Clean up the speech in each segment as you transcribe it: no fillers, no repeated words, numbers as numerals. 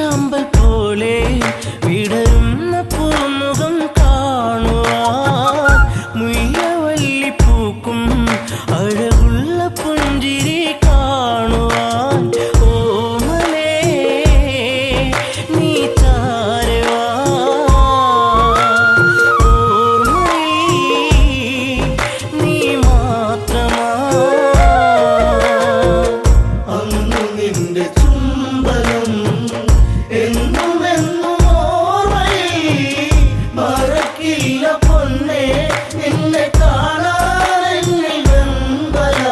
നീലാമ്പൽ പോലെ വിടരുന്ന പൂമുഖം കാണുവാൻ മുയ്യവല്ലി പൂക്കും അഴകുള്ള പുഞ്ചിരി കാണുവാൻ ഓമലേ നീ ചാരവാ ഓർമ്മയിൽ നീ മാത്രമാ അന്നു നിന്റെ ചുംബനം എന്നും എന്നും ഓർമ്മയിൽ മറക്കില്ല പൊന്നേ നിന്നെ കാണാനെന്നിൽ വെമ്പല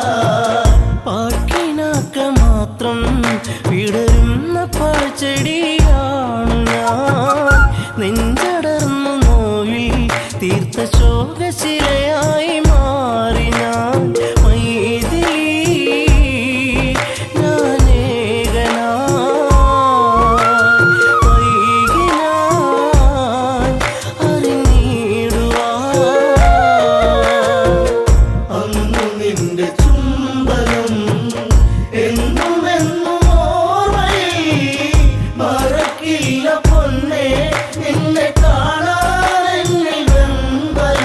പാട്ടിനാക്ക മാത്രം വിടരുന്ന പാഴ്ചെടിയാണു ഞാൻ നെഞ്ചടർന്നു നോവിൽ തീർത്ത ശോകശിലയായി മാറി ഞാൻ മൈഥിലി അന്നു നിന്റെ ചുംബനം എന്നും എന്നും ഓർമ്മയിൽ മറക്കില്ല പൊന്നേ നിന്നെ കാണാനെന്നിൽ വെമ്പല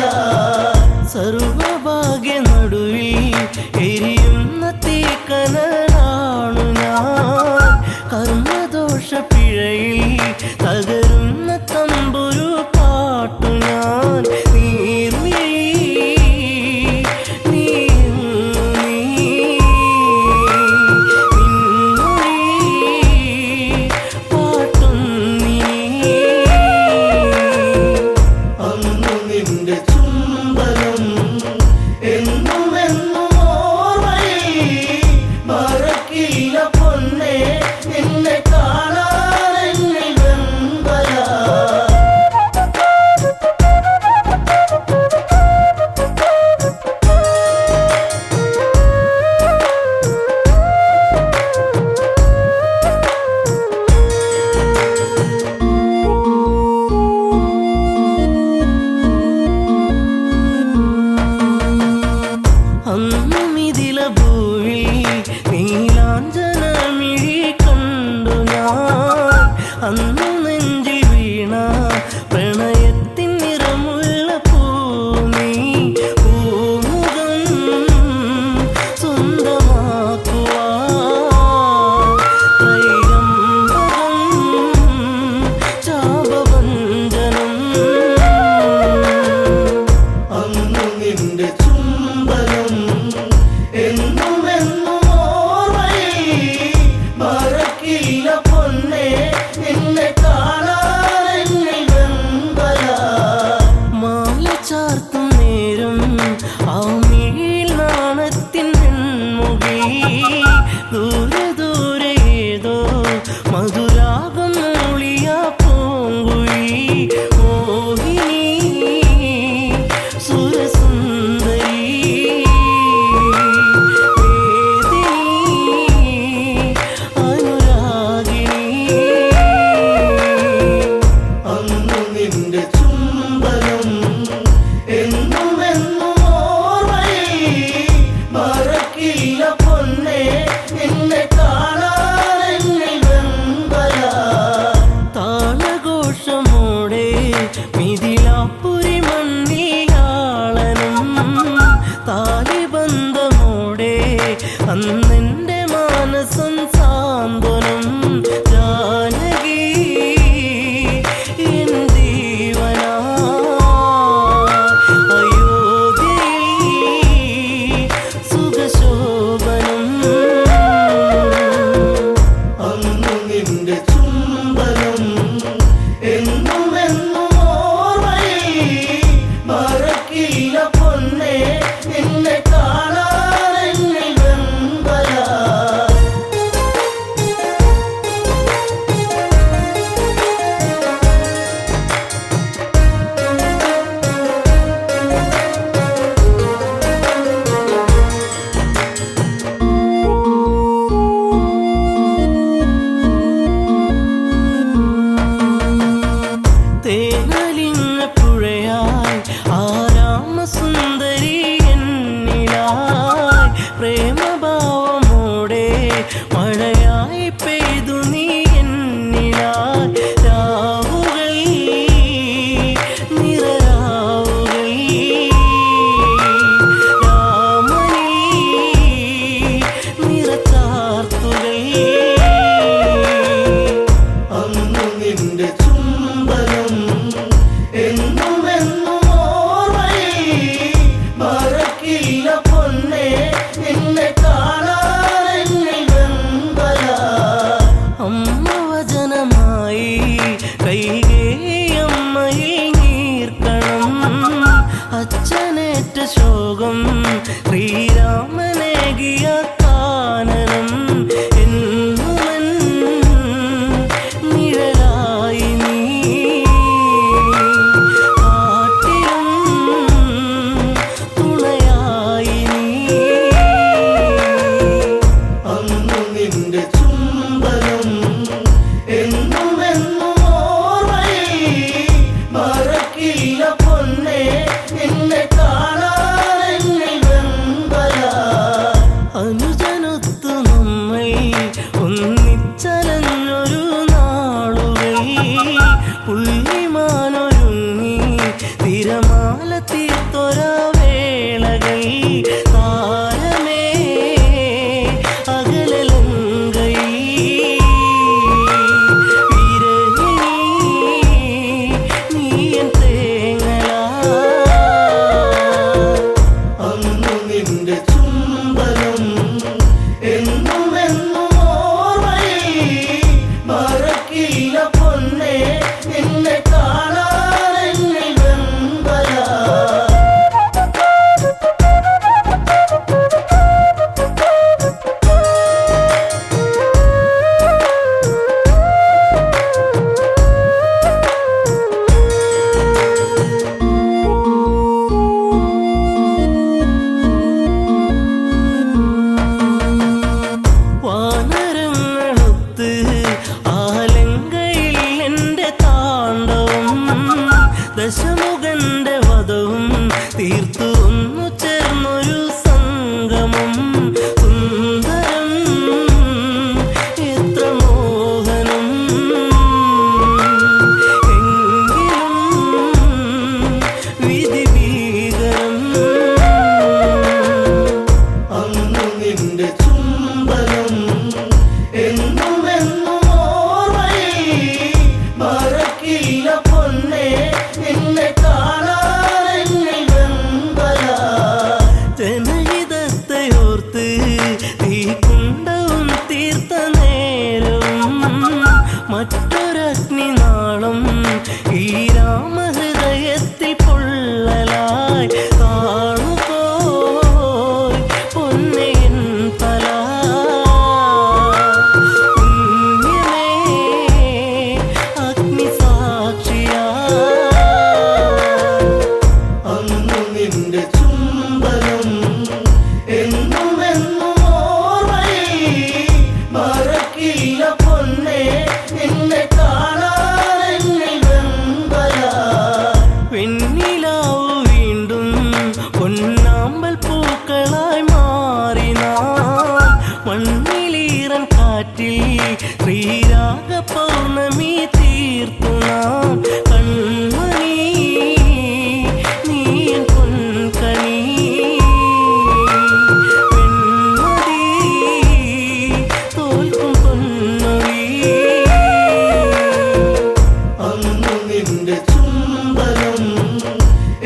സർവഭാഗ്യ നടുവിൽ എരിയുന്ന തീക്കനലാണു ഞാൻ കർമ്മദോഷ പിഴയിൽ തകരുന്ന തമ്പുരു പാട്ടു ഞാൻ അന്നു നിന്റെ ചുംബനം എന്നും എന്നും ഓർമ്മയിൽ മറക്കില്ല പൊന്നേ നിന്നെ കാണാനെന്നിൽ വെമ്പല അന്നും ഇതില ഭൂവിൽ നീലാഞ്ജനമിഴി കണ്ടു ഞാൻ അന്നു നെഞ്ചിൽ വീണ പ്രണയത്തിൻ നിറമുള്ള പൂമീ പൂമുഖം സ്വന്തമാക്കുവാൻ ത്രൈകമ്പകം ചാപവഞ്ചനം അന്നു നിന്റെ ചുംബനം എന്നും എന്നും ഓർമ്മയിൽ മറക്കില്ല പൊന്നേ നിന്നെ കാണാൻ നിന്റെ ചുംബനം എന്നുമെന്നും ഓർമ്മയിൽ മറക്കില്ല പൊന്നേ നിന്നെ കാണാനെന്നിൽ വെമ്പല അമ്മ വചനമായി കൈകേയമ്മയിൽ നീർക്കണം അച്ഛനേറ്റ ശോകം ശ്രീരാമനേകിയ കാനനം എന്നുമെൻ നിഴലായി നീ കാട്ടിലും തുണയായി നീ അന്നു നിന്റെ ചുംബനം എന്നുമെന്നും ഓർമ്മയിൽ മറക്കില്ല പൊന്നേ നിന്നെ കാണാനെന്നിൽ വെമ്പല അനുജനൊത്തു നമ്മൾ ഒന്നിച്ചലഞ്ഞൊരു നാളുകൾ പുള്ളിമാനൊരുങ്ങി തിരമാല തീർത്തൊര വേളകൾ താരമേ അകലലങ്കൈ വിരഹിണി നീയൻ തേങ്ങലാ അന്നു നിന്റെ ചുംബനം എന്നുമെന്നും ഓർമ്മയിൽ മറക്കില്ല പൊന്നേ നിന്നെ കാണാനെന്നിൽ വെമ്പല വാനരങ്ങളൊത്ത് ആലങ്കയിൽ എൻ്റെ താണ്ഡവം ദശമുഖന്റെ വധവും തീർത്തു ഒന്നു ചേർന്നൊരു സംഗമം സുന്ദരം എത്ര മോഹനം എങ്കിലും വിധി ഭീകരം അന്നു നിന്റെ ചുംബനം എന്നുമെന്നും ഓർമ്മയിൽ മറക്കില്ല പൊന്നേ നിന്നെ കാണാനെന്നിൽ വെമ്പല ജനഹിതത്തെയോർത്ത് തീക്കുണ്ടവും തീർത്ത നേരവും മറ്റൊരഗ്നിനാളം ഈ രാമഹൃദയത്തിൽ പൊള്ളലായി കാണുപോയി പൊന്നയൻ തല പുണ്യമേ അഗ്നിസാക്ഷിയാ അന്നു നിന്റെ ചുംബനം എന്നുമെന്നും ഓർമ്മയിൽ മറക്കില്ല പൊന്നേ നിന്നെ കാണാനെന്നിൽ വെമ്പല വെണ്ണിലാവു വീണ്ടും പൊന്നാമ്പൽ പൂക്കളായി മാറി നാം മണ്ണിലീറൻ കാറ്റിൽ ശ്രീരാഗ പൗർണമി തീർത്തു നാം കൺമണി നീയൻ പൊൻകണി വെൺമതി തോൽക്കും പൊന്നൊഴി അന്നു നിന്റെ ചുംബനം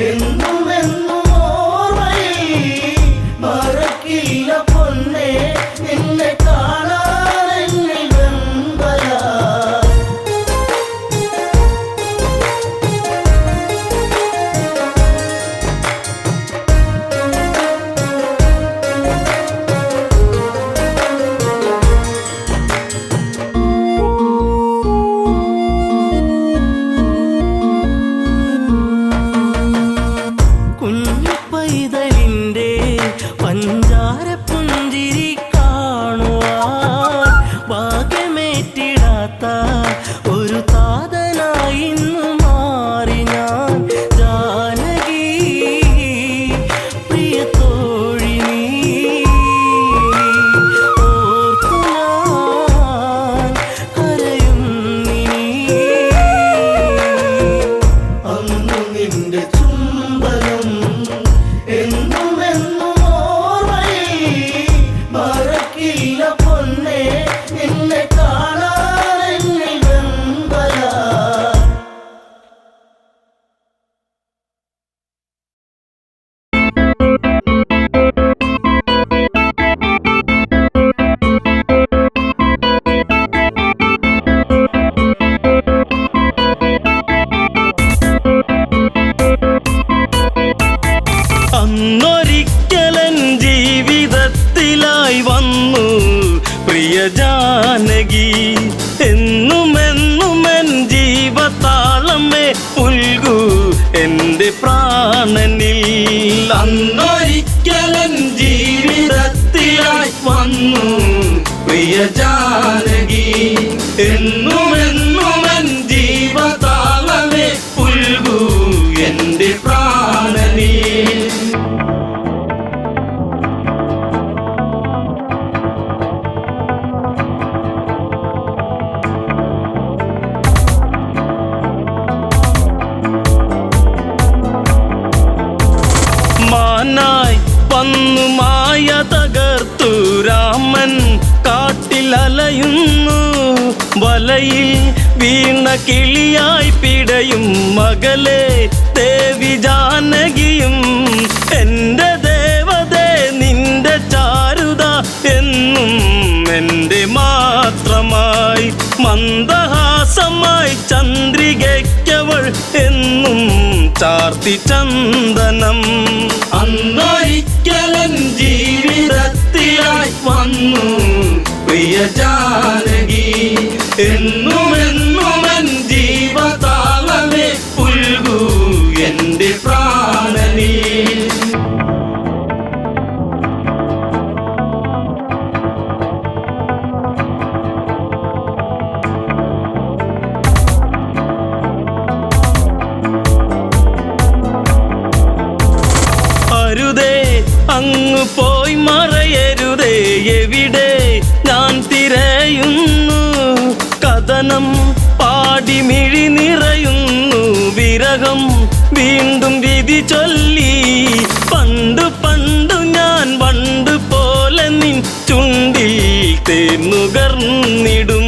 എന്നുമെന്നും ഓർമ്മയിൽ മറക്കില്ല പൊന്നേ നിന്നെ കാണാനെന്നിൽ വെമ്പല പ്രാണനിൽ. അന്നൊരിക്കലൻ ജീവിതത്തിലായി വന്നു പ്രിയ ജാനകി. എന്നുമെന്നുമെൻ ജീവതാളമേ പുൽകൂ എന്റെ പ്രാണനിൽ. മാനായി വന്നു മായ തകർത്തു രാമൻ കാട്ടിലലയുന്നു. വലയിൽ വീണ കിളിയായി പിടയും മകളെ ദേവി ജാനകിയും. എന്റെ ദേവതേ നിന്റെ ചാരുത എന്നും എന്റെ മാത്രമായി. മന്ദഹാസമായി ചന്ദ്രികയ്ക്കവൾ എന്നും ചാർത്തി ചന്ദനം. അന്നൊരിക്കലൻ ജീവിതത്തിലായി വന്നു പ്രിയ ജാനകി. എന്നുമെന്നുമെൻ ജീവതാളമേ പുൽകൂ എന്റെ പ്രാണനിൽ. അരുതേ അങ്ങ് പോയി മറയരുതേ, എവിടെ ഞാൻ തിരയുന്നു. കഥനം പാടി മിഴി നിറയുന്നു, വിരഹം വീണ്ടും വിധി ചൊല്ലി. പണ്ടു പണ്ടു ഞാൻ വണ്ട് പോലെ നിൻ ചുണ്ടിൽ തേന്നുകർന്നിടും.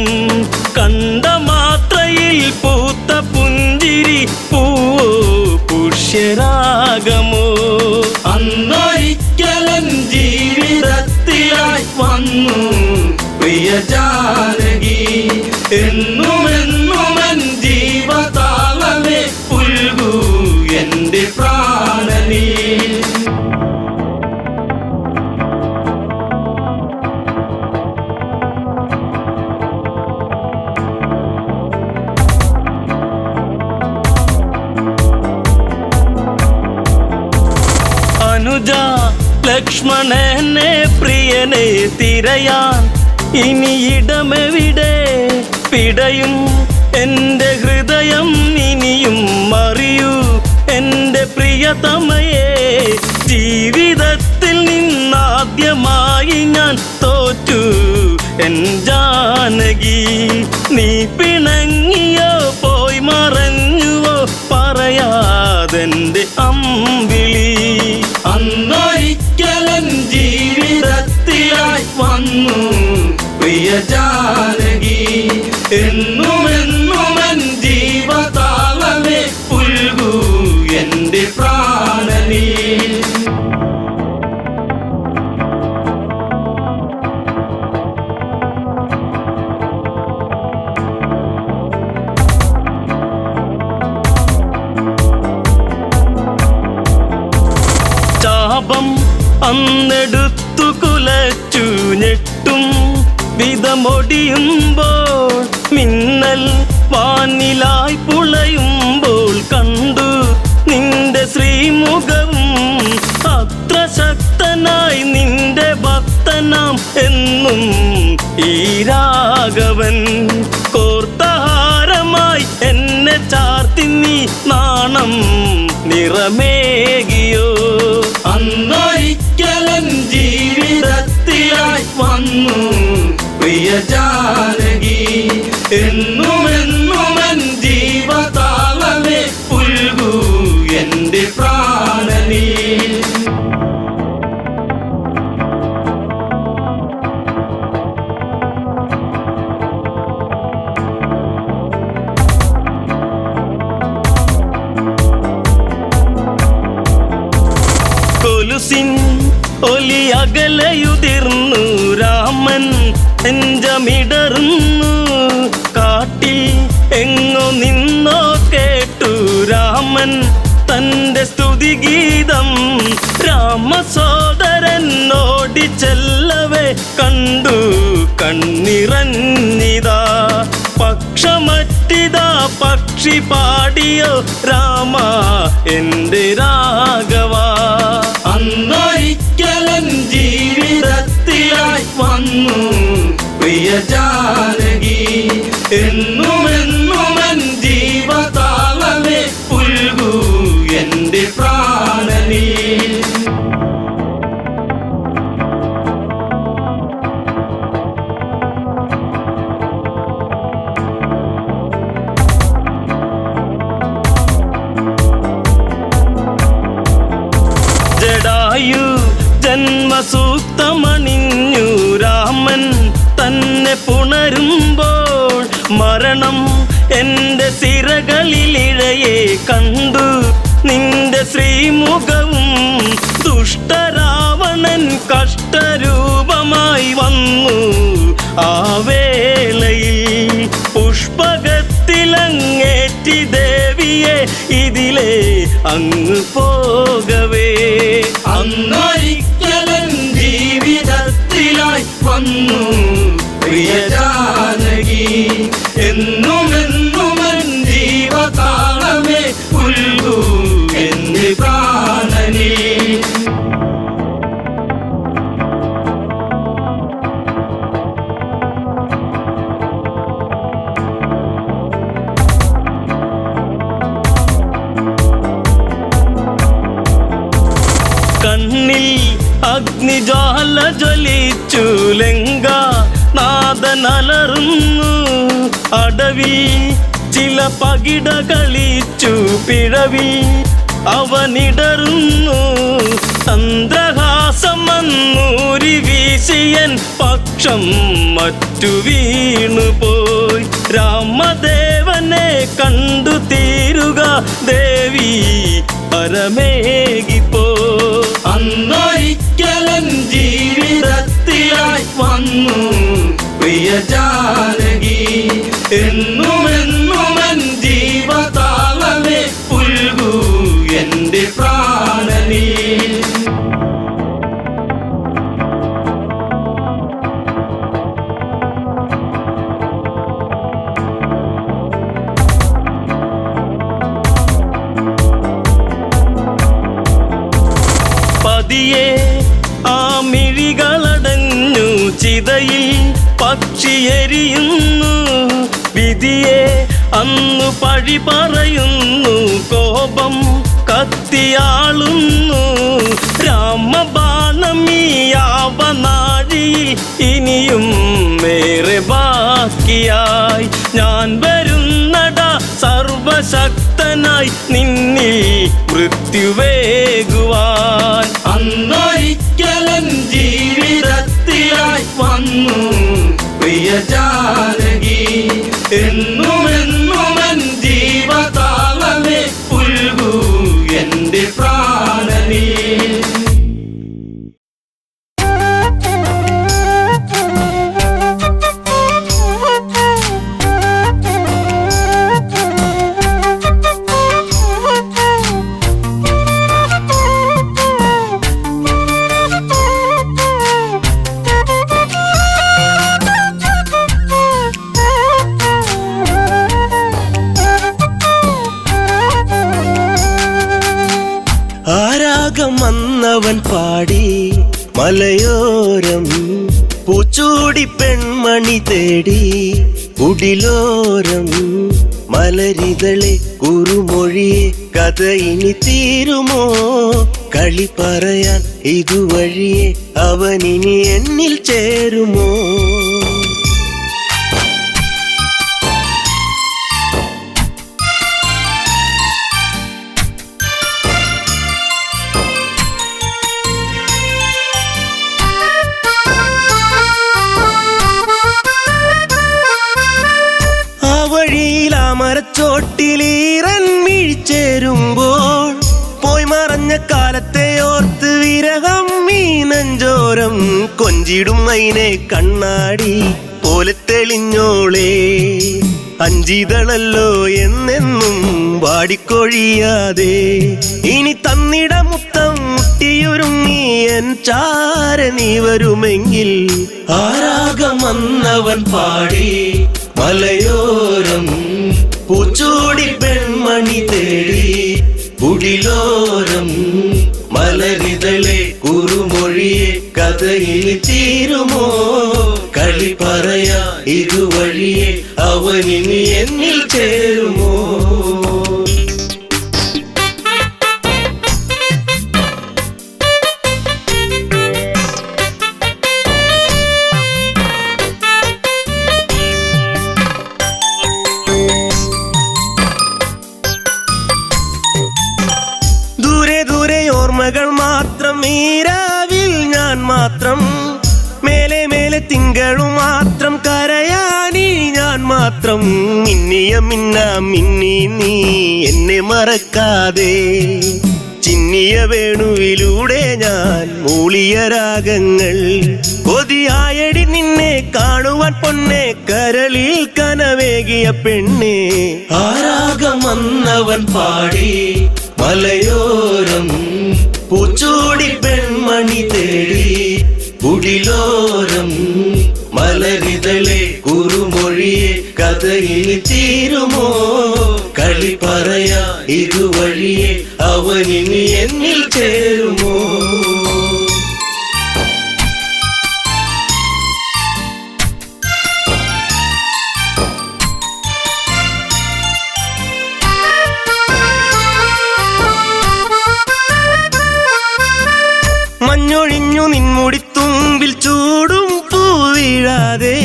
കണ്ട മാത്രയിൽ പൂത്ത പുഞ്ചിരി പൂവോ പുഷ്യരാഗമോ. അന്നൊരിക്കലൻ ജീവിതത്തിലായി വന്നു പ്രിയ ജാനകി. എന്നുമെന്നുമെൻ ജീവതാളമേ പുൽകൂ എന്റെ പ്രാണനിൽ. അനുജ ലക്ഷ്മണനെ പ്രിയനെ തിരയാൻ ഇനി ഇടമെവിടെ. പിടയും എൻ്റെ ഹൃദയം ഇനിയും അറിയൂ എൻ്റെ പ്രിയതമയെ. ജീവിതത്തിൽ നിന്നാദ്യമായി ഞാൻ തോറ്റു എൻ ജാനകി. നീ പിണങ്ങിയോ പോയി മറഞ്ഞുവോ പറയാതെൻ്റെ അമ്പിളി. അന്നൊരിക്കലൻ ജീവിതത്തിലായി വന്നു പ്രിയ ജാനകി. എന്നുമെന്നുമെൻ ജീവതാളമേ പുൽകൂ എന്റെ പ്രാണനിൽ. ചാപം അന്നെടുത്തു കുലച്ചു ഞെട്ടും വിധമൊടിയുമ്പോൾ. മിന്നൽ വാനിലായി പുളയുമ്പോൾ കണ്ടു നിന്റെ ശ്രീമുഖവും. അത്ര ശക്തനായി നിന്റെ ഭക്തനാം എന്നും ഈ രാഘവൻ. കോർത്തഹാരമായി എന്നെ ചാർത്തി നീ നാണം നിറമേകിയോ. അന്നൊരിക്കലൻ ജീവിതത്തിലായി വന്നു പ്രിയ ജാനകി. എന്നുമെന്നുമെൻ ജീവതാളമേ പുൽകൂ എന്റെ പ്രാണനിൽ. കൊലുസിൻ ഒലി അകലയുതിർന്നു രാമൻ നെഞ്ചമിടറുന്നു. കാട്ടിൽ എങ്ങോ നിന്നോ കേട്ടു രാമൻ തന്റെ സ്തുതിഗീതം. രാമസോദരൻ ഓടിച്ചെല്ലവേ കണ്ടു കണ്ണിറഞ്ഞിതാ. പക്ഷമറ്റി കവിത പക്ഷി പാടിയോ രാമ എൻ്റെ രാഘവ. അന്നൊരിക്കലൻ ജീവിതത്തിലായി വന്നു പ്രിയ ജാനകി. എന്നുമെന്നുമൻ ജീവതാളമേ പുൽകൂ എൻ്റെ പ്രാണനീ. ജടായു ജന്മസൂക്തമണിഞ്ഞു രാമൻ തന്നെ പുണരുമ്പോൾ മരണം എൻ്റെ സിരകളിലിഴയെ കണ്ടു നിന്റെ ശ്രീമുഖവും. ദുഷ്ടരാവണൻ കഷ്ടരൂപമായി വന്നു ആ വേളയിൽ. പുഷ്പകത്തിലങ്ങേറ്റി ദേവിയെ ഇതിലെ അങ്ങ് പോകവേ. അന്നൊരിക്കലൻ ജീവിതത്തിലായി വന്നു പ്രിയ ജാനകി. എന്നുമെന്നുമൻ ജീവതാളമേ പുൽകൂ എൻ്റെ പ്രാണനീ. കണ്ണിൽ അഗ്നിജ്വാല ജ്വലിച്ചു ലങ്ക നാദനലറുന്നു. അടവിൽ ചില പകിട കളിച്ചു പിഴവിൽ അവനിടറുന്നു. ചന്ദ്രഹാസം വന്നൂരി വീശിയൻ പക്ഷം മറ്റു വീണുപോയി. രാമദേവനെ കണ്ടു തീരുക ദേവി പരമേകിപ്പോ. അന്നൊരിക്കലൻ ജീവിതത്തിലായി വന്നു പ്രിയ ജാനകി. എന്നുമെന്നുമൻ ജീവതാളമേ പുൽകൂ എൻ്റെ പ്രാണനീ. പതിയെ ആ മിഴികളടഞ്ഞു ചിതയിൽ പക്ഷിയെരിയുന്നു. വിധിയെ അന്നു പഴി പറയുന്നു കോപം കത്തിയാളുന്നു. രാമബാണം ഈ യാവനാഴിയിൽ ഇനിയും ഏറെ ബാക്കിയായി. ഞാൻ വരുന്നടാ സർവശക്തനായി നിന്നിൽ മൃത്യുവേകുവാൻ. അന്നൊരിക്കലൻ ജീവിതത്തിലായി വന്നു പ്രിയ ജാനകി. എന്നുമെന്നുമൻ ജീവതാളമേ പുൽകൂ എൻ്റെ പ്രാണനീ. വന്നവൻ പാടി മലയോരം പൂച്ചൂടി പെൺമണി തേടി കുടിലോരം മലരിതളെ കുറുമൊഴിയെ കഥ ഇനി തീരുമോ? കളി പറയാൻ ഇതുവഴിയെ അവനിനി എന്നിൽ ചേരുമോ? മരച്ചോട്ടിലീറൻ വീഴ്ചേരുമ്പോൾ പോയി മറഞ്ഞ കാലത്തെ ഓർത്ത് വിരഹം ഈ നെഞ്ചോരം കൊഞ്ചിടും മൈനെ കണ്ണാടി പോലെ തെളിഞ്ഞോളേ. അഞ്ചിതളല്ലോ എന്നെന്നും വാടിക്കൊഴിയാതെ ഇനി തന്നിട മുത്തം മുട്ടിയൊരുങ്ങി എൻ ചാര നീ വരുമെങ്കിൽ. ആരാഗം വന്നവൻ പാടി മലയോരം പൂച്ചൂടി പെൺമണി തേടി കുടിലോരം മലരിതളെ കുറുമൊഴിയെ കഥയിൽ തീരുമോ കളി പറയാ ഇതുവഴിയെ അവനിനി എന്നിൽ ചേരുമോ ഓർമ്മകൾ മാത്രം ഈരാവിൽ ഞാൻ മാത്രം മേലെ മേലെ തിങ്കളും മാത്രം കരയാനി ഞാൻ മാത്രം മിന്നിയ മിന്നി നീ എന്നെ മറക്കാതെ ചിന്നിയ വേണുവിലൂടെ ഞാൻ മൂളിയ രാഗങ്ങൾ കൊതിയായടി നിന്നെ കാണുവാൻ പൊന്നെ കരളിൽ കനവേകിയ പെണ്ണെ ആ രാഗം വന്നവൻ പാടി മലയോരം പൂച്ചൂടി പെൺമണി തേടി കുടിലോരം മലരിതളെ കുറുമൊഴിയെ കഥയിൽ തീരുമോ കളി പറയാ ഇതുവഴിയെ അവനിനി എന്നിൽ ചേരുമോ മഞ്ഞൊഴിഞ്ഞു നിൻമുടിത്തുമ്പിൽ ചൂടും പൂവിഴാതെ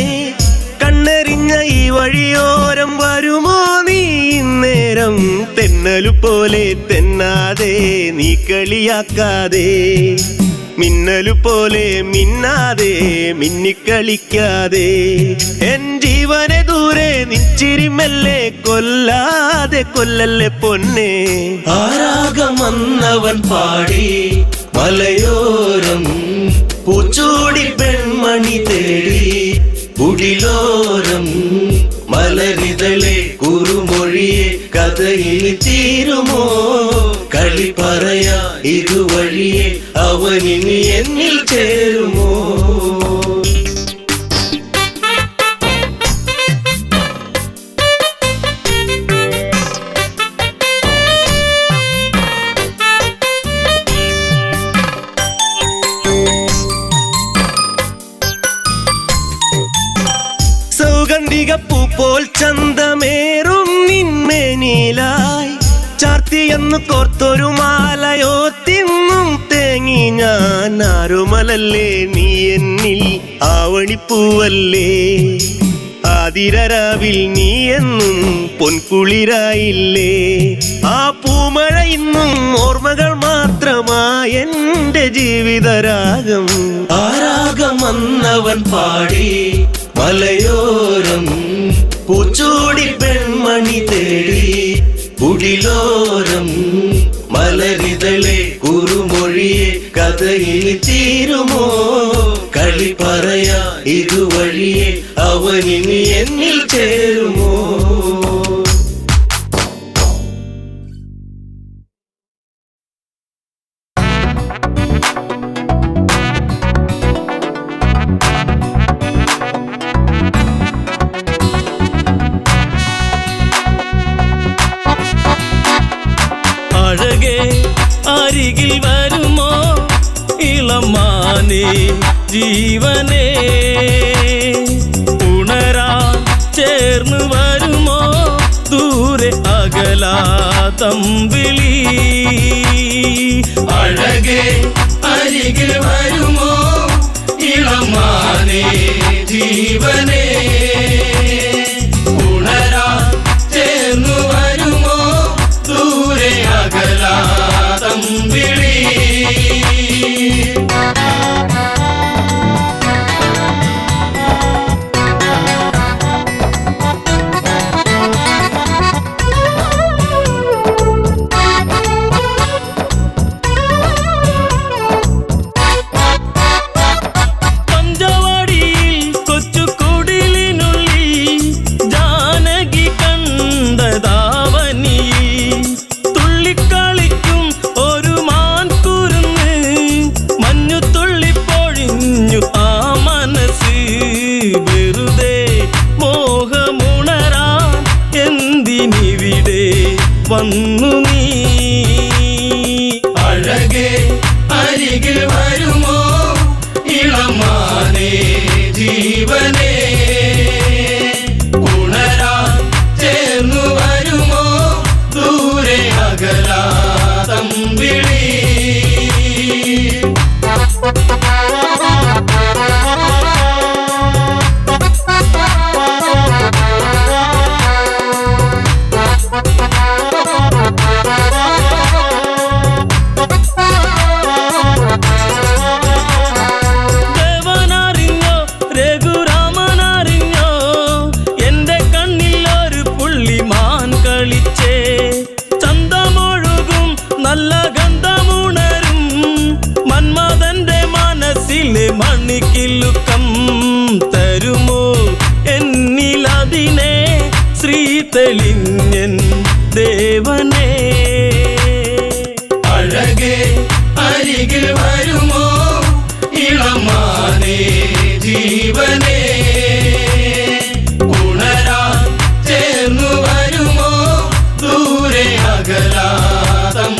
കണ്ണെറിഞ്ഞ ഈ വഴിയോരം വരുമോ നീ നേരം തെന്നലു പോലെ തെന്നാതെ നീ കളിയാക്കാതെ മിന്നലു പോലെ മിന്നാതെ മിന്നിക്കളിക്കാതെ എൻ ജീവനെ ദൂരെ നിച്ചിരിമല്ലേ കൊല്ലാതെ കൊല്ലല്ലേ പൊന്നെ ആ രാഗം വന്നവൻ പാടി മലയോരം പൂച്ചൂടി പെൺമണി തേടി കുടിലോരം മലരിതളെ കുറുമൊഴിയെ കഥയിൽ തീരുമോ കളി പറയാ ഇതുവഴിയെ അവനിനി എന്നിൽ ചേരുമോ സൗഗന്ധികപ്പൂ പോൽ ചന്തമേറും നിന്മേനിലായി ചാർത്തിയെന്നു കോർത്തൊരു മാലയോ തിന്നും തേങ്ങി ഞാൻ ആരുമലല്ലേ നീ എന്നിൽ ആവണിപ്പൂവല്ലേ ആതിരരാവിൽ നീ എന്നും പൊൻകുളിരായില്ലേ ആ പൂമഴ ഇന്നും ഓർമ്മകൾ മാത്രമായി എന്റെ ജീവിതരാഗം ആ രാഗം വന്നവൻ പാടി മലയോരം പൂച്ചൂടി പെൺമണി തേടി കുടിലോരം മലരിതളെ കുറുമൊഴിയെ കഥയിൽ തീരുമോ കളി പറയാ ഇതുവഴിയെ അവനിനി എന്നിൽ ചേരുമോ അരികിൽ വരുമോ ഇളമാനേ ജീവനേ ഉണരാൻ ചേർന്ന് വരുമോ ദൂരെ അകലാതമ്പിളി അഴകേ അരികിൽ വരുമോ ഇളമാനേ ജീവനേ ഉണരാൻ ചേർന്ന് വരുമോ ദൂരെ അകലാതമ്പിളി പഞ്ചവാടിയിൽ കൊച്ചുകുടിൽ ഇവിടെ വന്നു നീ. അഴകേ അരികിൽ വരുമോ ഇളമാനേ ജീവനേ, ഉണരാൻ ചേർന്നു വരുമോ ദൂരെ അകലാതമ്പിളി. നല്ല ഗന്ധമുണരും മന്മഥന്റെ മനസ്സിലെ മണിക്കിലുക്കം തരുമോ എന്നിലതിനെ ശ്രീ തെളിഞ്ഞൻ ദേവനേ. അഴകേ അരികിൽ വരുമോ ഇളമാനേ ജീവനേ, ഉണരാൻ ചേർന്നു വരുമോ ദൂരെ അകലാതമ്പിളി.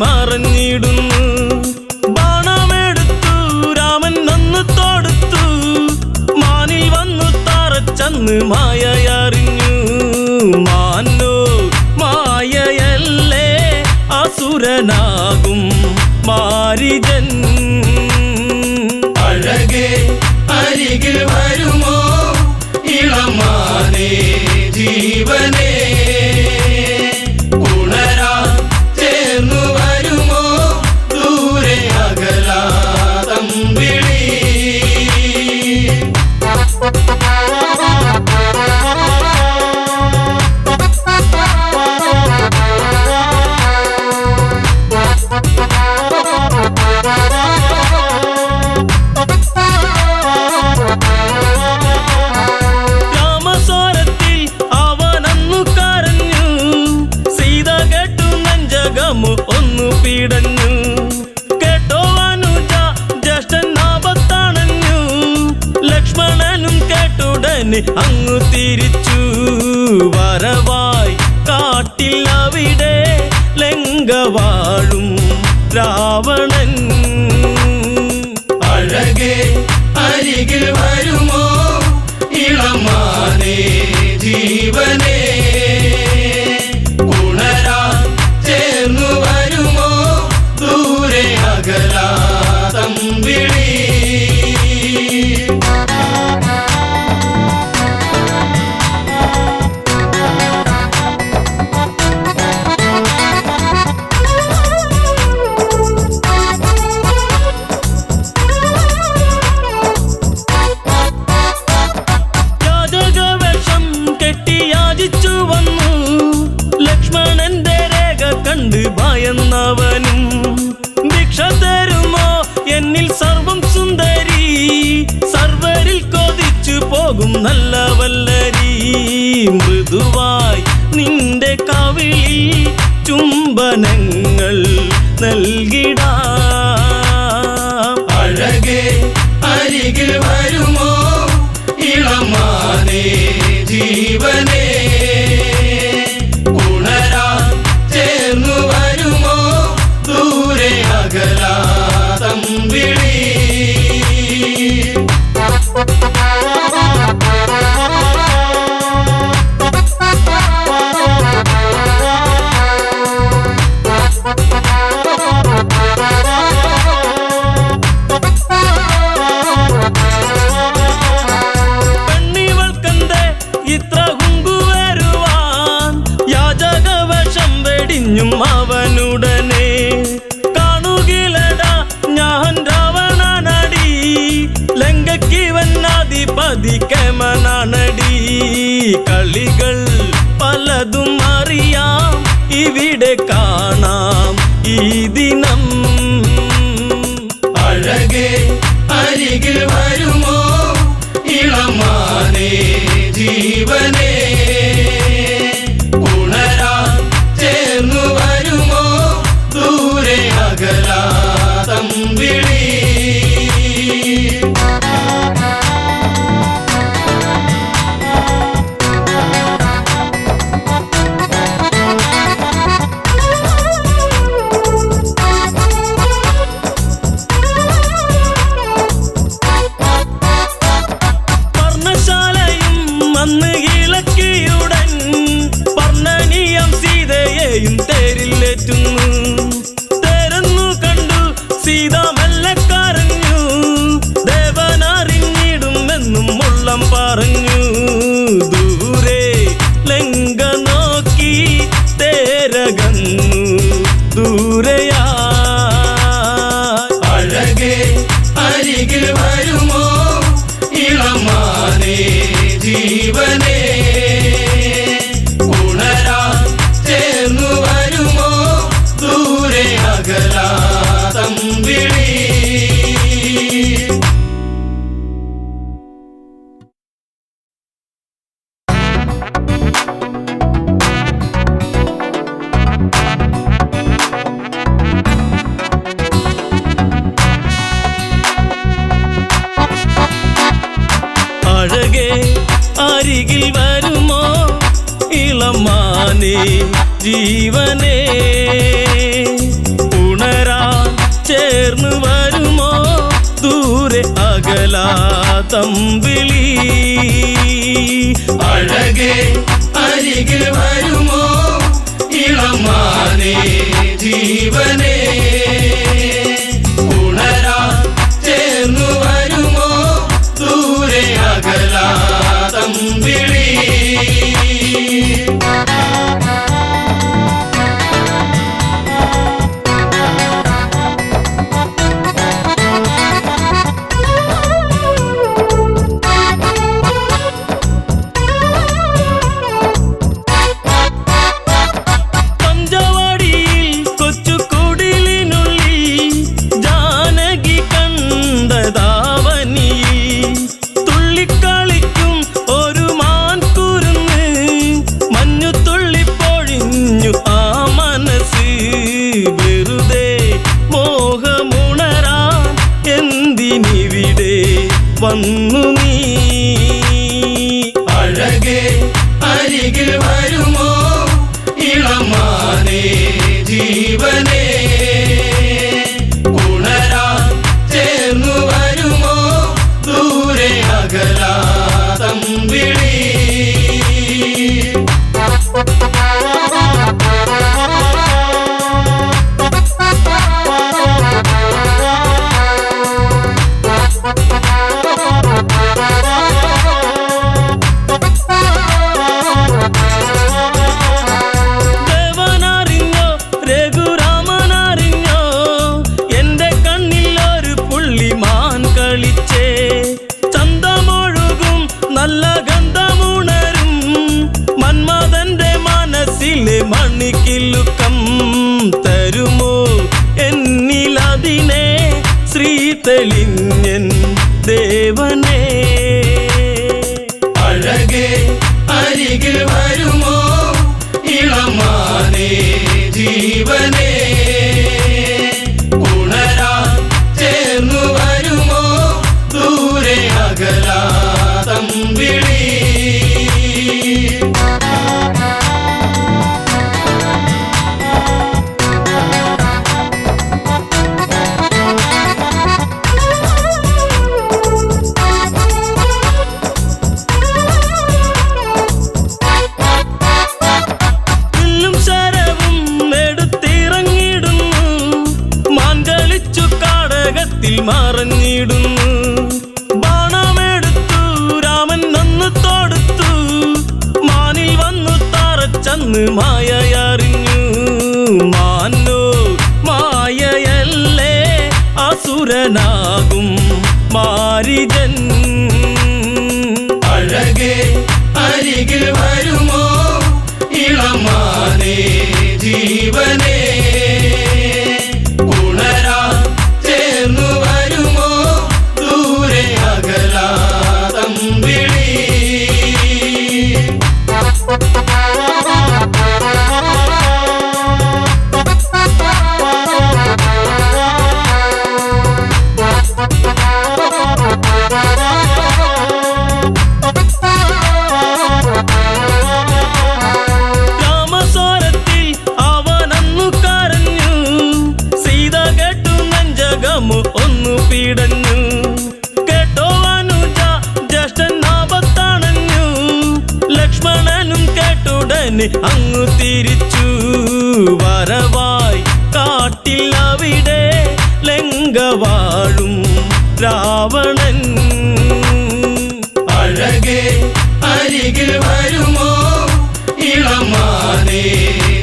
മറഞ്ഞിടുന്നു ബാണമെടുത്തു രാമൻ നന്നു തൊടുത്തു, മാനിൽ വന്നു തറച്ചന്ന് മായയറിഞ്ഞു. മാനോ മായയല്ലേ അസുരനാകും മാരിജൻ. അഴകേ അരികിൽ വരുമോ ഇളമാനേ ജീവനേ, ഉണരാൻ ചേർന്നു വരുമോ ദൂരെ അകലാതമ്പിളി. രാമസ്വരത്തിൽ അവനന്നു കരഞ്ഞു, സീത കേട്ടു നെഞ്ചകമു ഒന്നു പീടഞ്ഞു. കേട്ടോ അനുജ ജ്യേഷ്ഠൻ ആപത്തണഞ്ഞു, ലക്ഷ്മണനും കേട്ടുടനെ അങ്ങു തിരിച്ചു. വരവായി കാട്ടിൽ അവിടെ ലങ്ക വാഴും രാവണൻ. അഴകേ അരികിൽ വരുമോ ഇളമാനേ ജീവനേ, ഉണരാൻ ചേർന്നു വരുമോ ദൂരെ അകലാതമ്പിളി. യാചകവേഷം കെട്ടി യാചിച്ചു വന്നു, ലക്ഷ്മണന്റെ രേഖ കണ്ട് ഭയന്നവനും. ഭിക്ഷ തരുമോ എന്നിൽ സർവം സുന്ദരി, സർവരിൽ കൊതിച്ചു പോകും നല്ല വല്ലരി. മൃദുവായി നിന്റെ കവിളിൽ ചുംബനങ്ങൾ നൽകിടാം. അഴകേ അരികിൽ വരുമോ ഇളമാനേ ജീവനേ, ഉണരാൻ ചേർന്നു വരുമോ ദൂരെ അകലാതമ്പിളി. പെണ്ണിവൾക്കെന്തേ ഇത്ര ഹുങ്കുവരുവാൻ, യാചകവേഷം വെടിഞ്ഞും അവനുടനെ. കാണുകിലടാ ഞാൻ രാവണനടി, ലങ്കയ്ക്കിവനാധിപതി കേമനാണടി. കളികൾ പലതും അറിയാം ഇവിടെ കാണാം ഈ ദിനം. തമ്പിളി. തെരന്നു കണ്ടു സീത മെല്ലെ കരഞ്ഞു, ദേവനറിഞ്ഞിടുമെന്നും ഉള്ളം പറഞ്ഞു. ദൂരെ ലങ്ക നോക്കി തേരകന്നു ദൂരയാ. അഴകേ അരികിൽ വരുമോ ഇളമാനേ ജീവനേ, ഉണരാൻ ചേർന്നു വരുമോ ദൂരെ അകലാ തമ്പിളി. അഴകേ അരികിൽ വരുമോ ഇളമാനേ ജീവനേ, ഉണരാൻ ചേർന്ന് വരുമോ ദൂരെ അകലാ തമ്പിളി. അഴകേ അരികിൽ വരുമോ ഇളമാനേ ജീവനേ, ഉണരാൻ ചേർന്നു വരുമോ ദൂരെ അകലാ തമ്പിളി. വന്നു നീ. അഴകേ അരികിൽ വരുമോ ഇളമാനേ ജീവനേ, ഉണരാൻ ചേർന്നു വരുമോ ദൂരെ അകലാ തമ്പിളി. ദേവനറിഞ്ഞോ രഘുരാമനറിഞ്ഞോ എന്റെ കണ്ണിൽ ഒരു പുള്ളിമാൻ കളിച്ചേ. ചന്തമൊഴുകും നല്ല ഗന്ധമുണരും മന്മഥന്റെ മനസ്സിലെ മണിക്കിലുക്കം തരുമോ എന്നിലതിനെ ശ്രീ തെളിഞ്ഞൻ ദേവനേ. അഴകേ അരികിൽ വരുമോ ഇളമാനേ ജീവനേ, ഉണരാൻ ചേർന്നു വരുമോ ദൂരെ അകലാ തമ്പിളി. മറഞ്ഞിടുന്നു ബാണമെടുത്തു രാമൻ നന്നു തൊടുത്തു, മാനിൽ വന്നു തറച്ചന്ന് മായയറിഞ്ഞു. മാനോ മായയല്ലേ അസുരനാകും മാരിജൻ. അഴകേ അരികിൽ വരുമോ ഇളമാനേ ജീവനേ, ഉണരാൻ ചേർന്നു വരുമോ ദൂരെ അകലാ തമ്പിളി. പിടഞ്ഞു. കേട്ടോ അനുജ ജ്യേഷ്ഠൻ ആപത്താണഞ്ഞു. ലക്ഷ്മണനും കേട്ടുടനെ അങ്ങു തിരിച്ചു. വരവായി കാട്ടിൽ അവിടെ ലങ്ക വാഴും രാവണൻ. അഴകേ അരികിൽ വരുമോ ഇളമാനേ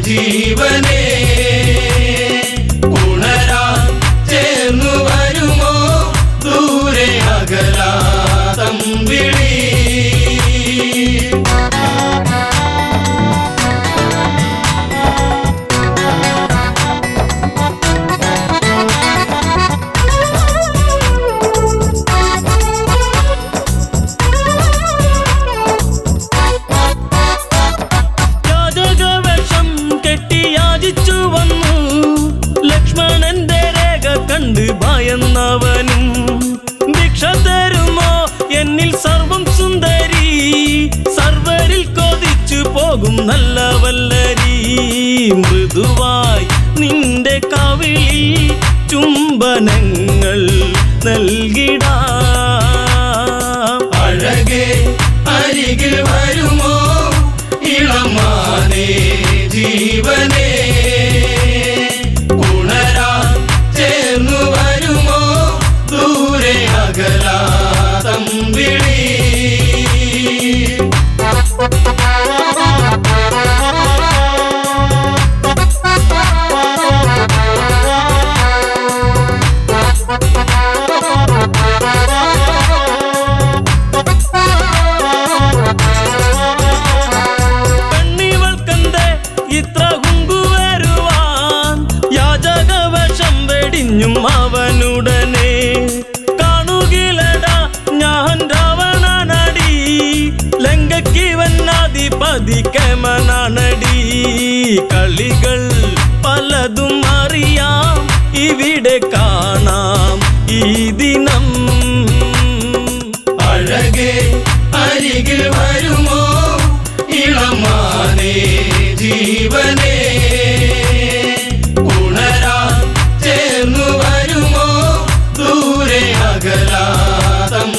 ജീവനേ, ഉണരാൻ ചേർന്നു വരുമോ ദൂരെ അകലാതമ്പിളി. ലക്ഷ്മണന്റെ രേഖ കണ്ട് ഭയന്നവനും ഭിക്ഷ തരുമോ എന്നിൽ സർവം സുന്ദരി, സർവരിൽ കൊതിച്ചു പോകും നല്ല വല്ലരി. മൃദുവായി നിന്റെ കവിളിൽ ചുംബനങ്ങൾ നൽകിടാം. അഴകേ അരികിൽ വരുമോ ഇളമാനേ ജീവനേ, ഉണരാൻ ചേർന്നു വരുമോ ദൂരെ അകലാതമ്പിളി. പെണ്ണിവൾക്കെന്തേ ഇത്ര കുങ്കുവരുവാൻ, യാചകവശം വെടിഞ്ഞും അവനുടനെ. കാണുകിലടാ ഞാൻ രാവണനടി, ലങ്കയ്ക്കിവനാധിപതി കേമനാണടി. കളികൾ പലതും അറിയാം ഇവിടെ കാണാം ഈ ദിനം. അഴകേ അരികിൽ വരുമോ ഇളമാനേ ജീവനേ, ഉണരാൻ ചേർന്നു വരുമോ ദൂരെ അകലാതമ്പിളി.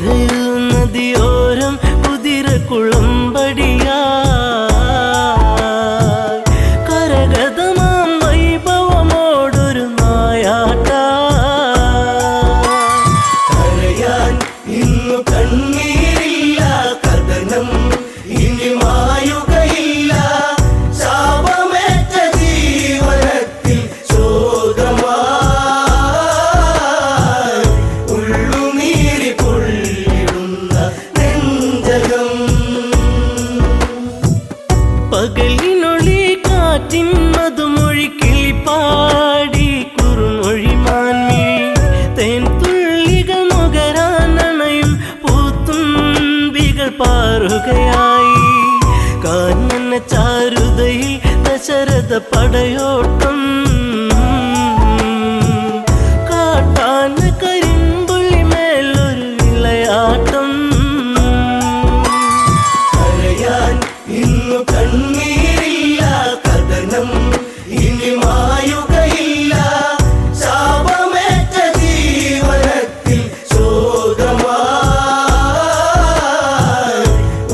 കരയൂ നദിയോരം കുതിര കുളമ്പടിയാ കരഗതമാം വൈഭവമോടൊരു നായാട്ട കരയാൻ ഇന്നു കണ്ണീരില്ല കഥനം ഇനി മായുകയില്ല ശാപമേറ്റ ജീവനത്തിൽ ശോകമായി ഉള്ളുനീരി പൊള്ളിടുന്ന നെഞ്ചകം പകലിനൊളി കാറ്റിൻ മധുമൊഴി കിളിപ്പാടി കുറുമൊഴി മാൻമിഴി തേൻ തുള്ളികൾ നുകരാനണയും പൂത്തുമ്പികൾ പാറുകയായി കാഞ്ഞന ചാരുതയിൽ ദശരഥ പടയോട്ടം കാട്ടാന കരിമ്പുള്ളി മേലൊരു വിളയാട്ടം കരയാൻ ഇന്നു കണ്ണീരില്ല കഥനം ഇനി മായുകയില്ല ശാപമേറ്റ ജീവനത്തിൽ ശോകമായി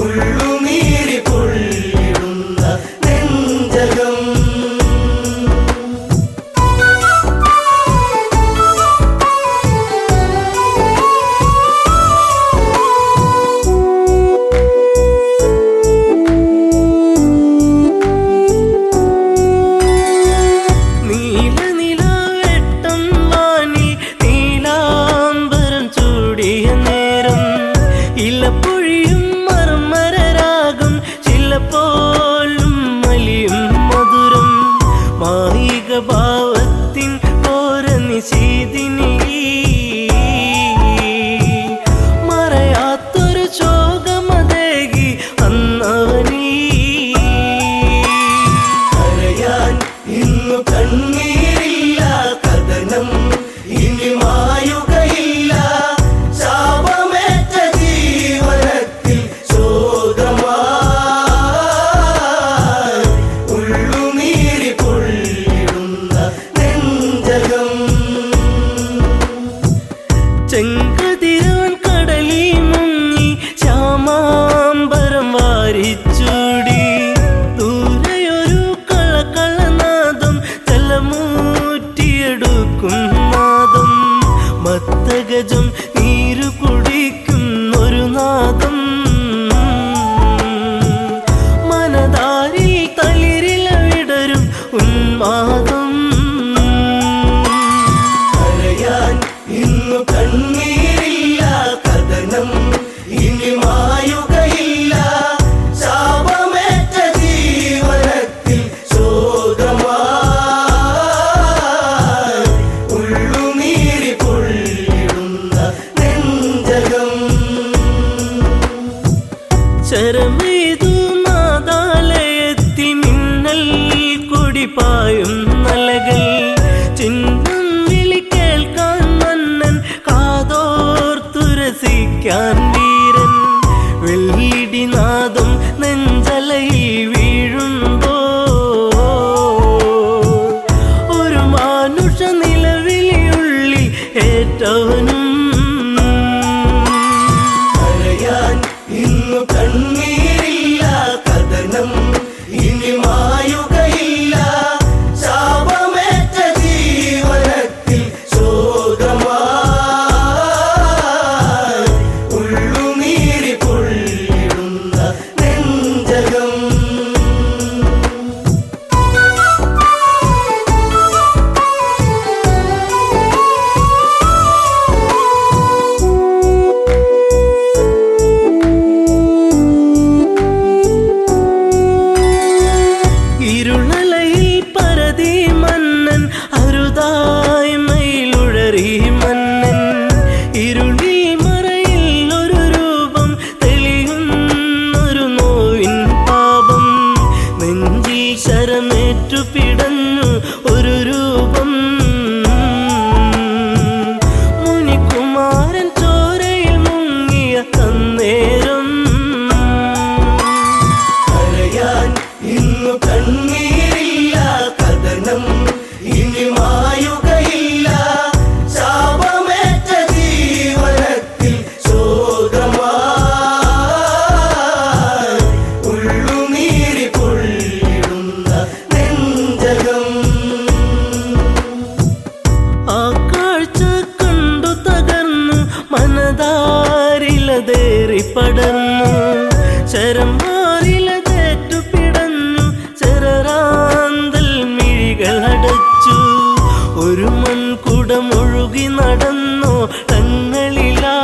ഉള്ളുനീരി പൊള്ളിടുന്ന നെഞ്ചകം നീലനിലാവെട്ടം വാനിൽ നീലാംബരം ചൂടിയ നേരം ഇലപ്പൊഴിയും മർമരരാഗം ചിലപ്പോലും മലിയും മധുരം മായിക ഭാവത്തിൻ ഓര നിശീതിനി മറയാത്തൊരു ശോകമതേകി അന്നവനീ കരയാൻ ഇന്നു കണ്ണീരില്ല കഥനം ഇനി മായുകയില്ല ശാപമേറ്റ ജീവനത്തിൽ ശോകമായി ഉള്ളുനീരി പൊള്ളിടുന്ന നെഞ്ചകം ചെങ്കതിരവൻ കടലിൽ മുങ്ങി ശ്യാമാംബരം വാരിച്ചൂടി ദൂരെയൊരു കളകളനാദം തലമൂറ്റിയെടുക്കും നാദം മത്തഗജം നീരു കുടിക്കും ഒരു നാദം മനതാരിൽ തളിരില വിടരും ഉന്മാദം കരയാൻ ഇന്നു കണ്ണീരില്ല കഥനം ഇനി മായുകയില്ല ശാപമേറ്റ ജീവനത്തിൽ ശോകമായി ഉള്ളുനീരി പൊള്ളിടുന്ന നെഞ്ചകം ചെങ്കതിരവൻ കടലിൽ മുങ്ങി ശ്യാമാംബരം വാരിച്ചൂടി ദൂരെയൊരു കളകളനാദം തലമൂറ്റിയെടുക്കും ഒരു നാദം മത്തഗജം നീരു കുടിക്കും ഒരു നാദം മനതാരിൽ തളിരില വിടരും ഉന്മാദം കരയാൻ ഇന്നു കണ്ണീരില്ല കഥനം ഇനി മായുകയില്ല ശാപമേറ്റ ജീവനത്തിൽ ശോകമായി ഉള്ളുനീരി പൊള്ളിടുന്ന നെഞ്ചകം ശരമേതു നാദാലയത്തിൽ മിന്നൽ കുടിപ്പായും നലകൾ ചിഹ്നം വിളി കേൾക്കാൻ മന്നൻ കാതോർത്തുരസിക്കാൻ വീരൻ വെള്ളിടിനാദം നെഞ്ചലയിൽ വീഴുമ്പോ ഒരു മാനുഷ നിലവിളിയുള്ളിൽ ഏറ്റവനും കരയാൻ ഇന്നു കണ്ണീരില്ല ചാരിലതേറി പടർന്നു ശരം മാറിലതേറ്റു പിടഞ്ഞു ചെറാന്തൽ മിഴികൾ അടച്ചു ഒരു മൺകുടം ഒഴുകി നടന്നു തങ്ങളിലാ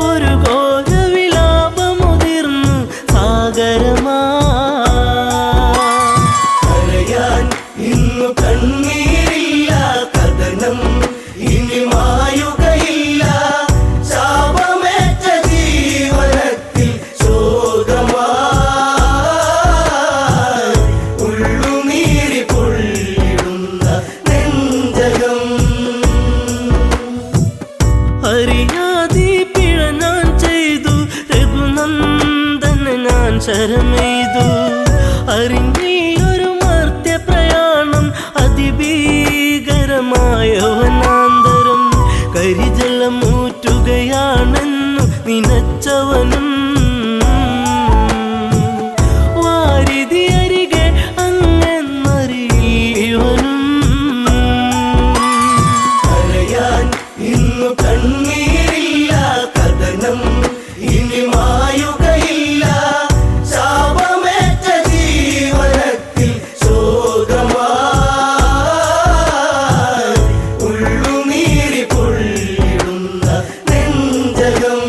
ഒരു ഘോരവിലാപമുതിർന്നു സാഗരമാ കരയാൻ ഇന്നു കണ്ണീരില്ല കഥനം ഇനി മായുകയില്ല ശാപമേറ്റ ജീവനത്തിൽ ശോകമായി ഉള്ളുനീരി പൊള്ളിടുന്ന നെഞ്ചകം അറിയാതെ പിഴ ഞാൻ ചെയ്തു രഘുനന്ദന് ഞാൻ ശരമെയ്തു അറിഞ്ഞൊരു മർത്യ പ്രയാണം അതിഭീകരമായ വനാന്തരം കരിജലമൂറ്റുകയാണെന്നു നിനച്ചവനും വാരിധി അരികെ അങ്ങെന്നറിയവനും കരയാൻ ഇന്നു കണ്ണീരില്ല കഥനം ഇനി മായുകയില്ല ശാപമേറ്റ ജീവനത്തിൽ ശോകമായി ഉള്ളുനീരി പൊള്ളിടുന്ന നെഞ്ചകം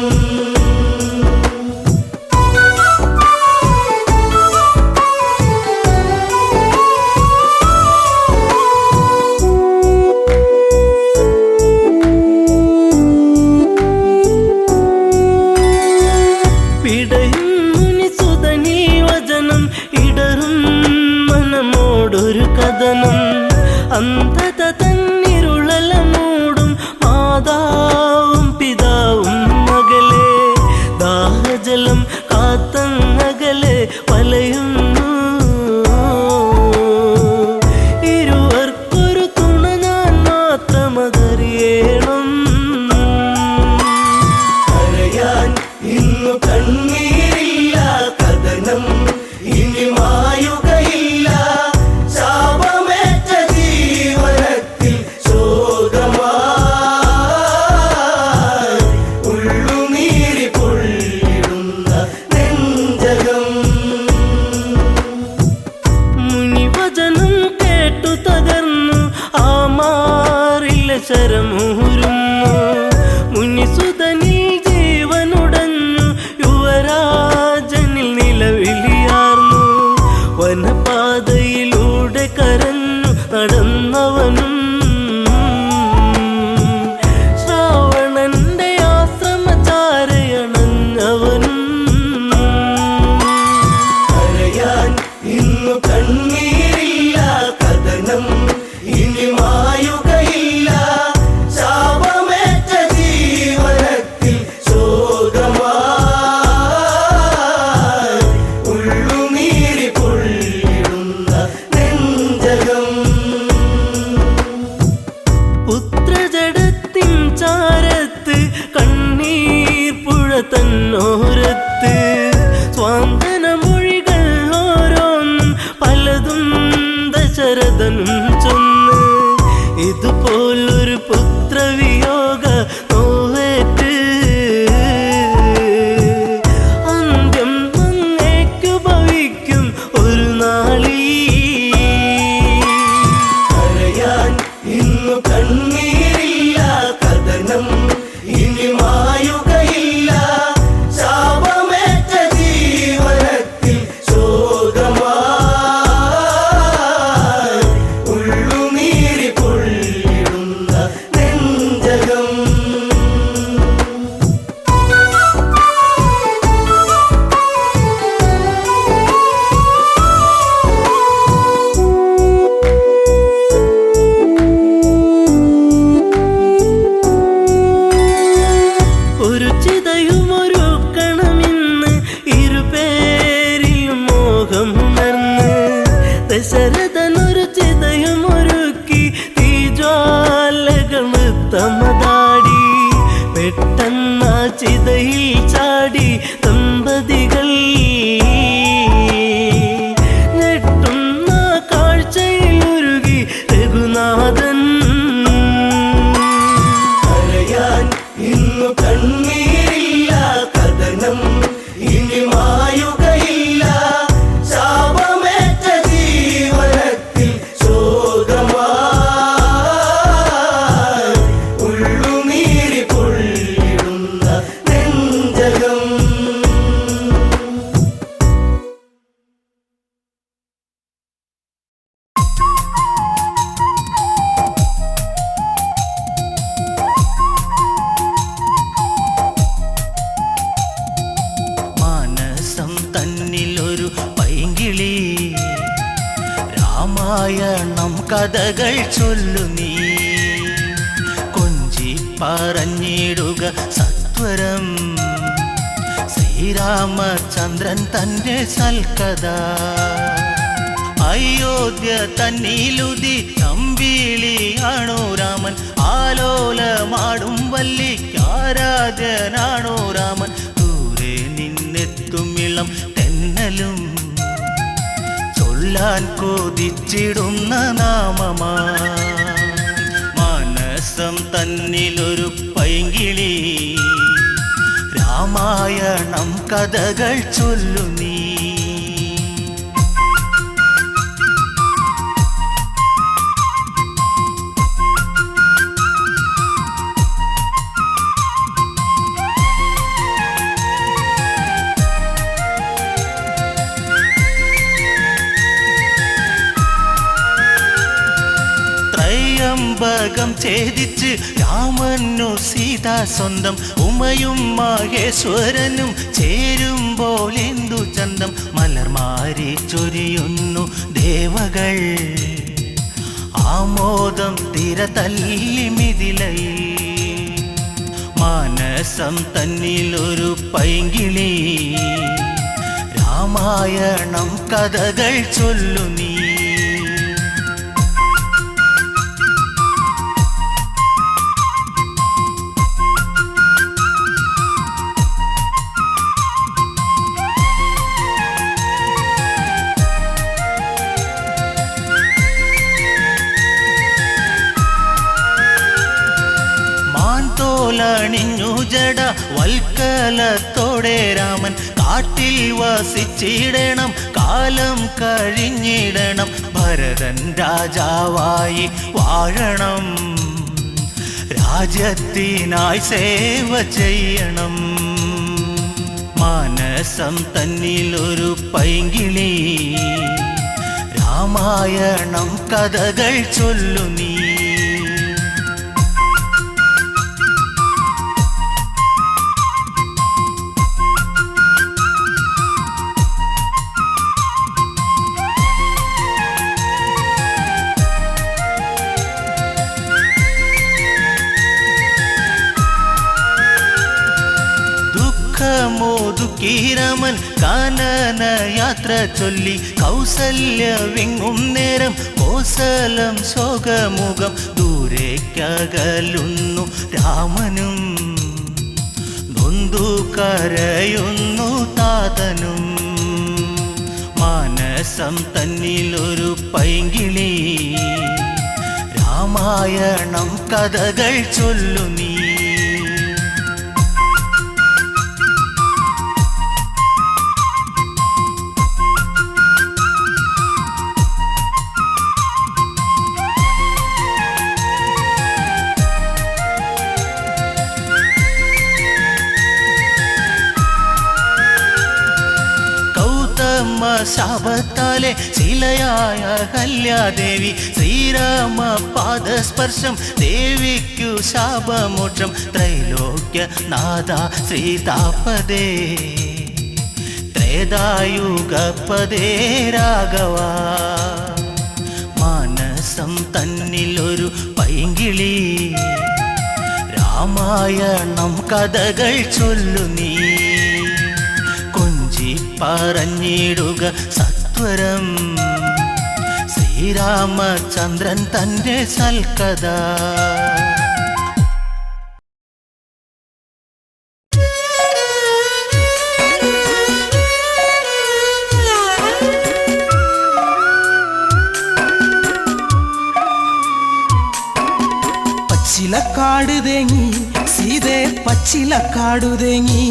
പിടയും മുനിസുതനീ വചനം ഇടറും മനമോടൊരു കഥനം അന്ധത തന്നിരുളല മൂടും മാതാവും പിതാവും മകളെ ദാഹജലം കാത്തങ്ങകലെ വലയുന്നു ഇരുവർക്കൊരു തുണ ഞാൻ മാത്രമതറിയണം കരയാൻ ഇന്നു കണ്ണീരില്ല കഥനം ഇനി മായുകയില്ല ശാപമേറ്റ ജീവനത്തിൽ ശോകമായി ഉള്ളുനീരി പൊള്ളിടുന്ന നെഞ്ചകം മുനിവചനം കേട്ടു തകർന്നു ആ മാറില്ല ശരമൂരുന്നു മുനിസുതനിൽ ജീവനുടഞ്ഞു യുവരാജനിൽ നിലവിളിയാർന്നു വനപാതയിലൂടെ കരഞ്ഞു നടന്നവനും ശ്രാവണന്റെ ആശ്രമചാരയണഞ്ഞവനും കരയാൻ ഇന്നു കണ്ണീരില്ല കഥനം ഇനി മായുകയില്ല ശാപമേറ്റ ജീവനത്തിൽ ശോകമായി ഉള്ളുനീരി പൊള്ളിടുന്ന നെഞ്ചകം പുത്രജടത്തിൻ ചാരത്ത് കണ്ണീർ പുഴ തന്നോരത്ത് സ്വാന്തന മൊഴികൾ ഓരോന്നും പലതും ദശരഥനും ചൊന്ന് ഇതുപോലൊരു പുത്രവിയോഗ നോവേറ്റ് അന്ത്യം അങ്ങേക്കു ഭവിക്കും ഒരു നാളിൽ കരയാൻ ഇന്നു കണ്ണീരില്ല കഥനം ഇനി മായുകയില്ല ശാപമേറ്റ ജീവനത്തിൽ ശോകമായി ഉള്ളുനീരി പൊള്ളിടുന്ന നെഞ്ചകം ഒരു ചിതയുമൊരുക്കണമെന്ന് ഇരുപേരിലും മോഹമുണർന്ന് ദശരഥനൊരു ചിതയുമൊരുക്കി തീജ്വാലകൾ തമതാടി പെട്ടെന്ന ചിതയിൽ ചാടി ദമ്പതികൾ ഞെട്ടുന്ന കാഴ്ചയിൽ ഉരുകി രഘുനാഥൻ കരയാൻ ഇന്നു കണ്ണീരില്ല കഥനം ഇനി മായുകയില്ല ശാപമേറ്റ ജീവനത്തിൽ ശോകമായി ഉള്ളുനീരി പൊള്ളിടുന്ന നെഞ്ചകം. മാനസം തന്നിലൊരു പൈങ്കിളി രാമായണം കഥകൾ ചൊല്ലു നീ കൊഞ്ചി പറഞ്ഞിടുക സത്വരം ശ്രീരാമചന്ദ്രൻ തന്റെ സൽക്കഥ അയോധ്യ തന്നിലുതി അമ്പിളിയാണോ രാമൻ ആലോലമാടും വല്ലിക്കാരാധ്യനാണോ രാമൻ ദൂരെ നിന്നെത്തുമിളം തെന്നലും ചൊല്ലാൻ കൊതിച്ചിടുന്ന നാമമാ മാനസം തന്നിലൊരു പൈങ്കിളി രാമായണം കഥകൾ ചൊല്ലു നീ. ത്രയംബകം ഛേദിച്ച് രാമനു സീത സ്വന്തം ഉമയും മഹേശ്വരനും ചേരുമ്പോൾ എന്തു ചന്തം മലർമാരി ചൊരിയുന്നു ദേവകൾ ആമോദം തിര തല്ലി മിഥിലയിൽ മാനസം തന്നിലൊരു പൈങ്കിളി രാമായണം കഥകൾ ചൊല്ലു നീ. ണിഞ്ഞു ജട വൽക്കലത്തോടെ രാമൻ കാട്ടിൽ വസിച്ചിടണം കാലം കഴിഞ്ഞിടണം ഭരതൻ രാജാവായി വാഴണം രാജ്യത്തിനായി സേവ ചെയ്യണം മാനസം തന്നിലൊരു പൈങ്കിളി രാമായണം കഥകൾ ചൊല്ലു നീ. മോദുക്കീരമൻ കാനന യാത്ര ചൊല്ലി കൗസല്യ വിങ്ങും നേരം കോസലം ശോകമുഖം ദൂരേക്കകലുന്നു രാമനും നൊന്തു കരയുന്നു താതനും മാനസം തന്നിലൊരു പൈങ്കിളി രാമായണം കഥകൾ ചൊല്ലു നീ. ശാപത്താലെ ശിലയായ കല്യാദേവി ശ്രീരാമ പാദസ്പർശം ദേവിക്കു ശാപമോക്ഷം ത്രൈലോക്യനാഥ ശ്രീതാപദേ ത്രേതായുഗപദേ രാഘവ മാനസം തന്നിലൊരു പൈങ്കിളി രാമായണം കഥകൾ ചൊല്ലു നീ കൊഞ്ചി പറഞ്ഞിടുക സത്വരം ശ്രീരാമചന്ദ്രൻ തന്റെ സൽക്കഥ. പച്ചിലക്കാട് തേങ്ങി സീതേ പച്ചിലക്കാടു തേങ്ങി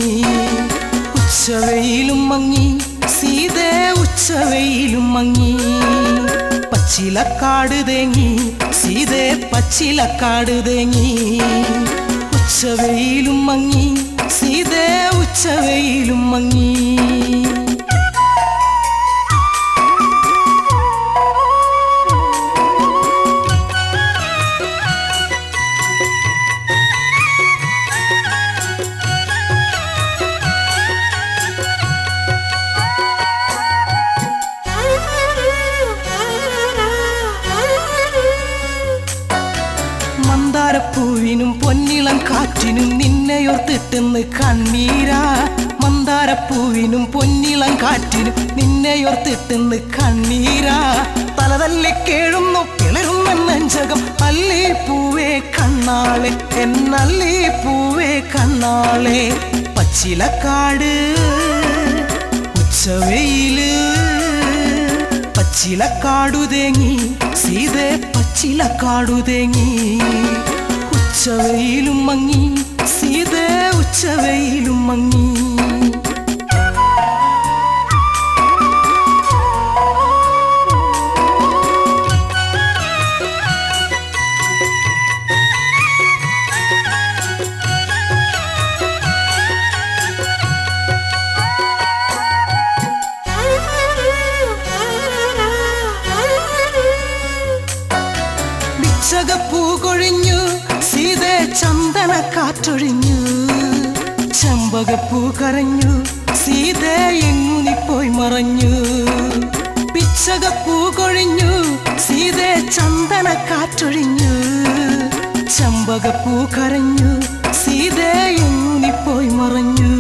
ഉച്ചവെയിലും മങ്ങി സീതേ ഉച്ചവെയിലും മങ്ങി പച്ചിലക്കാട് തേങ്ങി സീതേ പച്ചിലക്കാട് തേങ്ങി ഉച്ചവെയിലും മങ്ങി സീതേ ഉച്ചവെയിലും മങ്ങി മന്ദാരപ്പൂവിനും പൊന്നിളം കാറ്റിനും നിന്നെയോർത്തിട്ടെന്ന് കണ്ണീരാ മന്ദാരപ്പൂവിനും പൊന്നിളം കാറ്റിനും നിന്നെയോർത്തിട്ടെന്ന് കണ്ണീരാ തലതല്ലി കേഴുന്നു പിളരുന്ന നെഞ്ചകം അല്ലി പൂവേ കണ്ണാളെ എന്നല്ലി പൂവേ കണ്ണാളെ പച്ചിലക്കാട് ഉച്ചവെയില് പച്ചിലക്കാടു തേങ്ങി സീതേ പച്ചിലക്കാടു തേങ്ങി ഉച്ചവെയിലും മങ്ങി സീതേ ഉച്ചവെയിലും മങ്ങി ചകപ്പൂ കൊഴിഞ്ഞു സീതേ ചന്ദന കാറ്റൊഴിഞ്ഞു ചെമ്പകപ്പൂ കരഞ്ഞു സീതേ എങ്ങുനിപ്പോയി മറഞ്ഞു പിച്ചകപ്പൂ കൊഴിഞ്ഞു സീതേ ചന്ദന കാറ്റൊഴിഞ്ഞു ചെമ്പകപ്പൂ കരഞ്ഞു സീതേ എങ്ങുനിപ്പോയി മറഞ്ഞു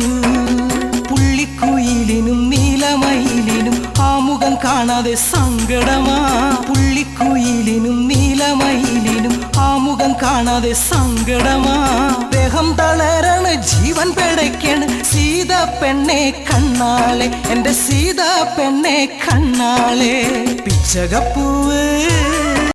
പുള്ളിക്കുയിലിനും നീലമയിലിനും ആ മുഖം കാണാതെ സങ്കടമാ പുള്ളിക്കുയിലിനും നീലമയിലിനും ആ മുഖം കാണാതെ സങ്കടമാ ദേഹം തളരാണ് ജീവൻ പിടയ്ക്കാണ് സീത പെണ്ണെ കണ്ണാളെ എന്റെ സീത പെണ്ണെ കണ്ണാളെ പിച്ചകപ്പൂവ്